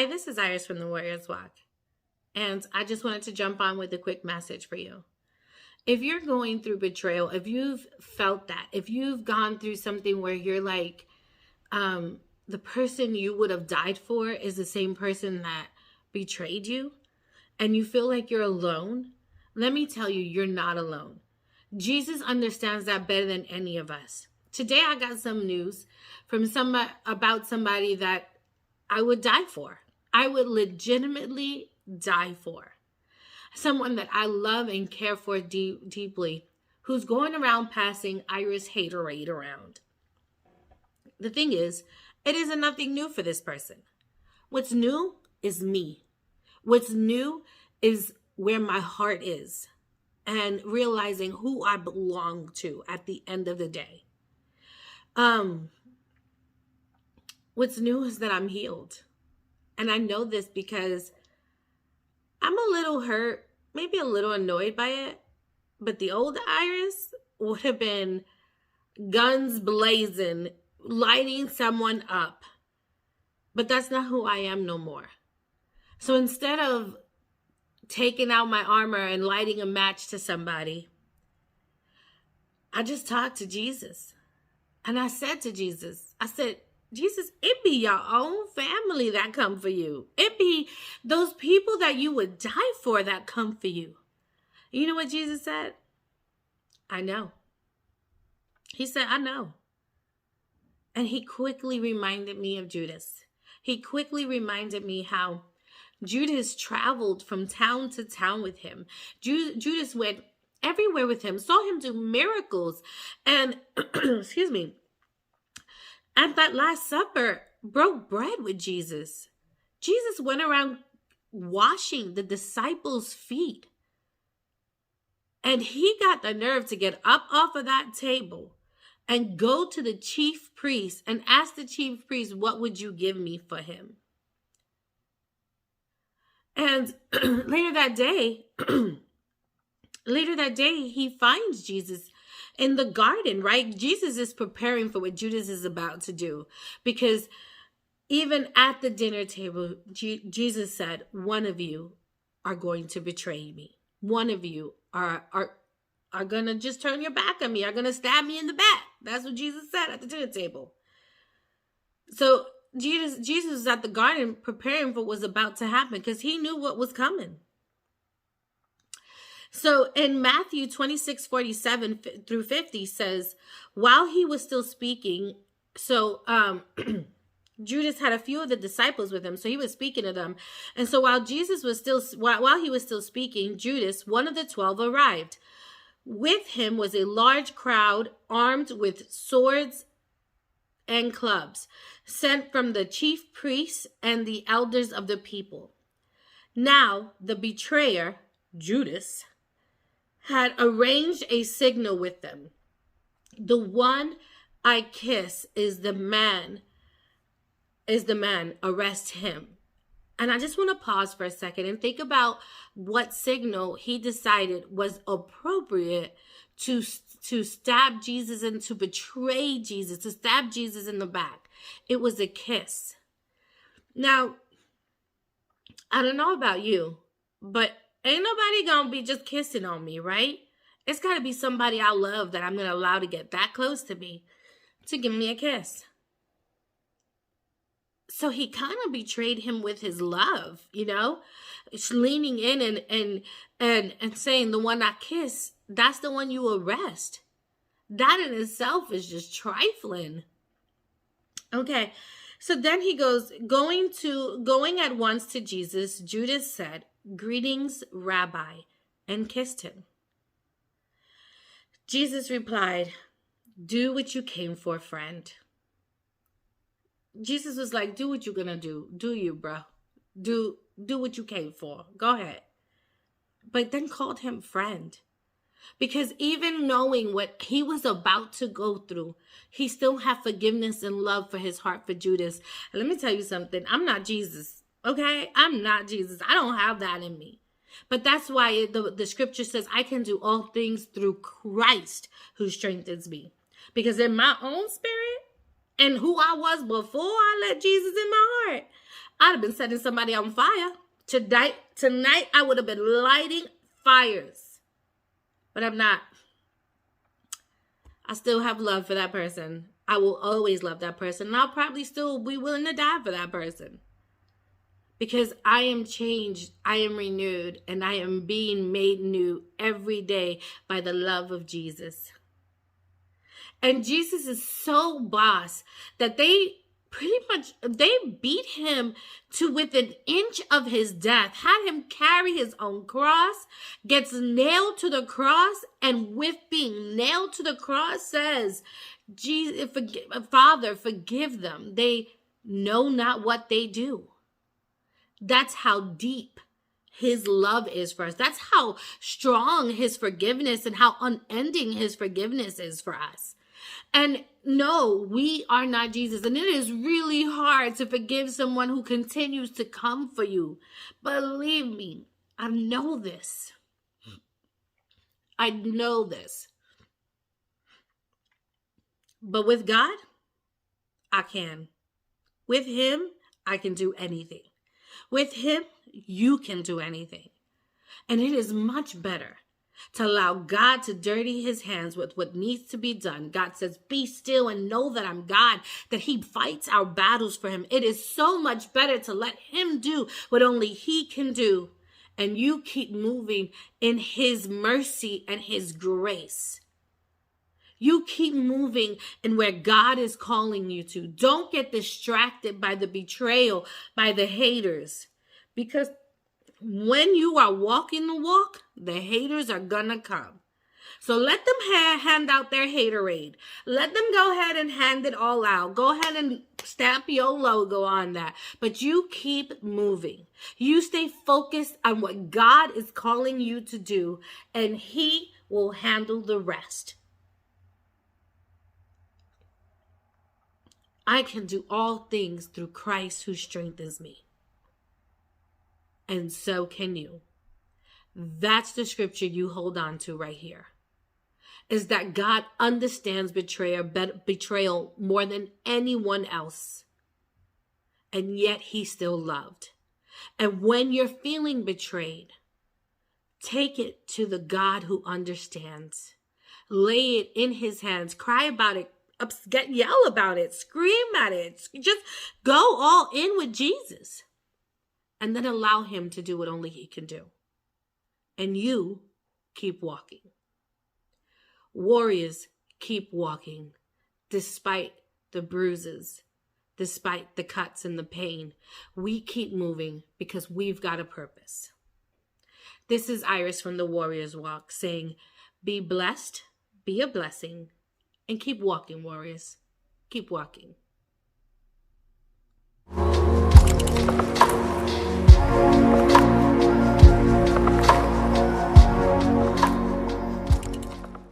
Hi, this is Iris from the Warriors Walk, and I just wanted to jump on with a quick message for you. If you're going through betrayal, if you've felt that, if you've gone through something where you're like, the person you would have died for is the same person that betrayed you, and you feel like you're alone, let me tell you, you're not alone. Jesus understands that better than any of us. Today, I got some news from about somebody that I would die for. I would legitimately die for. Someone that I love and care for deeply, who's going around passing Iris haterade around. The thing is, it isn't nothing new for this person. What's new is me. What's new is where my heart is and realizing who I belong to at the end of the day. What's new is that I'm healed. And I know this because I'm a little hurt, maybe a little annoyed by it. But the old Iris would have been guns blazing, lighting someone up. But that's not who I am no more. So instead of taking out my armor and lighting a match to somebody, I just talked to Jesus. And I said to Jesus, Jesus, it be your own family that come for you. It be those people that you would die for that come for you. You know what Jesus said? I know. He said, I know. And he quickly reminded me of Judas. He quickly reminded me how Judas traveled from town to town with him. Judas went everywhere with him, saw him do miracles. And, excuse me, at that Last Supper, broke bread with Jesus. Jesus went around washing the disciples' feet. And he got the nerve to get up off of that table and go to the chief priest and ask the chief priest, what would you give me for him? And later that day, he finds Jesus in the garden, right? Jesus is preparing for what Judas is about to do. Because even at the dinner table, Jesus said, one of you are going to betray me. One of you are going to just turn your back on me, are going to stab me in the back. That's what Jesus said at the dinner table. So Jesus was at the garden preparing for what was about to happen because he knew what was coming. So in Matthew 26:47 through 50 says, while he was still speaking, Judas had a few of the disciples with him, so he was speaking to them. And so while he was still speaking, Judas, one of the 12, arrived. With him was a large crowd armed with swords and clubs, sent from the chief priests and the elders of the people. Now the betrayer, Judas, had arranged a signal with them. The one I kiss is the man, arrest him. And I just want to pause for a second and think about what signal he decided was appropriate to stab Jesus and to betray Jesus, to stab Jesus in the back. It was a kiss. Now, I don't know about you, but ain't nobody gonna be just kissing on me, right? It's gotta be somebody I love that I'm gonna allow to get that close to me to give me a kiss. So he kind of betrayed him with his love, It's leaning in and saying, the one I kiss, that's the one you arrest. That in itself is just trifling. Okay, so then he goes, going at once to Jesus, Judas said, "Greetings, Rabbi," and kissed him. Jesus replied, "Do what you came for, friend." Jesus was like, do what you're gonna do. Do you, bro. Do what you came for. Go ahead. But then called him friend. Because even knowing what he was about to go through, he still had forgiveness and love for his heart for Judas. And let me tell you something. I'm not Jesus. Okay? I'm not Jesus. I don't have that in me. But that's why the scripture says, I can do all things through Christ who strengthens me. Because in my own spirit, and who I was before I let Jesus in my heart, I'd have been setting somebody on fire. Tonight, I would have been lighting fires. But I'm not. I still have love for that person. I will always love that person. And I'll probably still be willing to die for that person. Because I am changed, I am renewed, and I am being made new every day by the love of Jesus. And Jesus is so boss that they beat him to within an inch of his death, had him carry his own cross, gets nailed to the cross, and with being nailed to the cross says, Jesus, Father, forgive them. They know not what they do. That's how deep his love is for us. That's how strong his forgiveness and how unending his forgiveness is for us. And no, we are not Jesus. And it is really hard to forgive someone who continues to come for you. Believe me, I know this. I know this. But with God, I can. With him, I can do anything. With him, you can do anything. And it is much better to allow God to dirty his hands with what needs to be done. God says, be still and know that I'm God, that he fights our battles for him. It is so much better to let him do what only he can do. And you keep moving in his mercy and his grace. You keep moving in where God is calling you to. Don't get distracted by the betrayal, by the haters. Because when you are walking the walk, the haters are gonna come. So let them hand out their haterade. Let them go ahead and hand it all out. Go ahead and stamp your logo on that. But you keep moving. You stay focused on what God is calling you to do, and he will handle the rest. I can do all things through Christ who strengthens me. And so can you. That's the scripture you hold on to right here. Is that God understands betrayal more than anyone else. And yet he still loved. And when you're feeling betrayed, take it to the God who understands. Lay it in his hands. Cry about it. Yell about it. Scream at it. Just go all in with Jesus. And then allow him to do what only he can do. And you keep walking. Warriors keep walking despite the bruises, despite the cuts and the pain. We keep moving because we've got a purpose. This is Iris from the Warriors Walk saying, be blessed, be a blessing, and keep walking, warriors. Keep walking.